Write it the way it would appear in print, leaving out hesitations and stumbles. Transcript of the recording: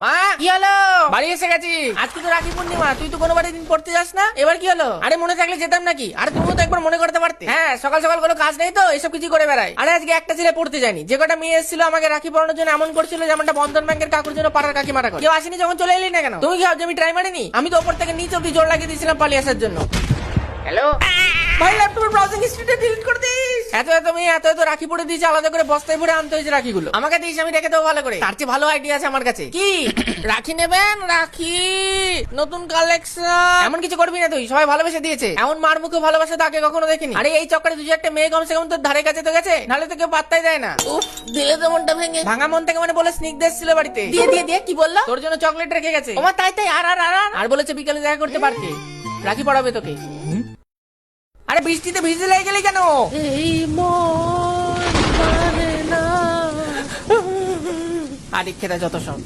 মা কি হলো? বাড়ি এসে গেছি। আজকে তো রাখি পূর্ণিমা, তুই তো কোনো বাড়ি দিন পড়তে যাস না, এবার কি হলো? আরে মনে থাকলে যেতাম নাকি? আরে তুমিও তো একবার মনে করতে পারতে। হ্যাঁ, সকাল সকাল কোনো কাজ নেই তো এসব কিছু করে বেড়াই। আরে আজকে একটা ছেলে পড়তে যায়নি, যে কটা মেয়ে এসেছিল আমাকে রাখি পড়ানোর জন্য এমন করছিল যেমনটা বন্ধন ব্যাংকের কাকুর জন্য পাড়ার কাকিমারা করে। কেউ আসেনি যখন চলে এলি না কেন? তুমি কি ভাবছো আমি ট্রাই মারিনি? আমি তো ওপর থেকে নিচে অব্দি জোর লাগিয়ে দিয়েছিলাম পালিয়ে আসার জন্য। হ্যালো ভাই, ল্যাপটপের ব্রাউজিং হিস্ট্রিটা ডিলিট করে দিস। এত মেয়ে এত রাখি পড়ে দিয়েছে, আলাদা করে বস্তায় ভরে আনতে হয়েছে রাখিগুলো। আমাকে দিস, আমি রেখে দেবো ভালো করে। তার চেয়ে ভালো আইডিয়া আছে আমার কাছে। কি রাখি নেবেন? রাখি নতুন কালেকশন। এমন কিছু করবি না তুই, সবাই ভালোবেসে দিয়েছে। এমন মার মুখে ভালোবাসা তো আগে কখনো দেখিনি। আরে এই চক্করে দুই একটা মেয়ে কমসে কম তোর ধারে কাছে তো গেছে, নাহলে তো কেউ পাত্তাই দেয় না। উফ, দিলে তো মনটা ভেঙে। ভাঙা মন থেকে মানে বলে স্নিগ্ধ এসেছিল বাড়িতে। দিয়ে কি বললো? তোর জন্য চকলেট রেখে গেছে। ওমা তাই আর বলেছে বিকালে দেখা করতে পারতে। রাখি পড়াবে তোকে। আরে বৃষ্টিতে ভিজে লেগে গেলি কেন? এই মন মানে না। আরে খেদা যত সব।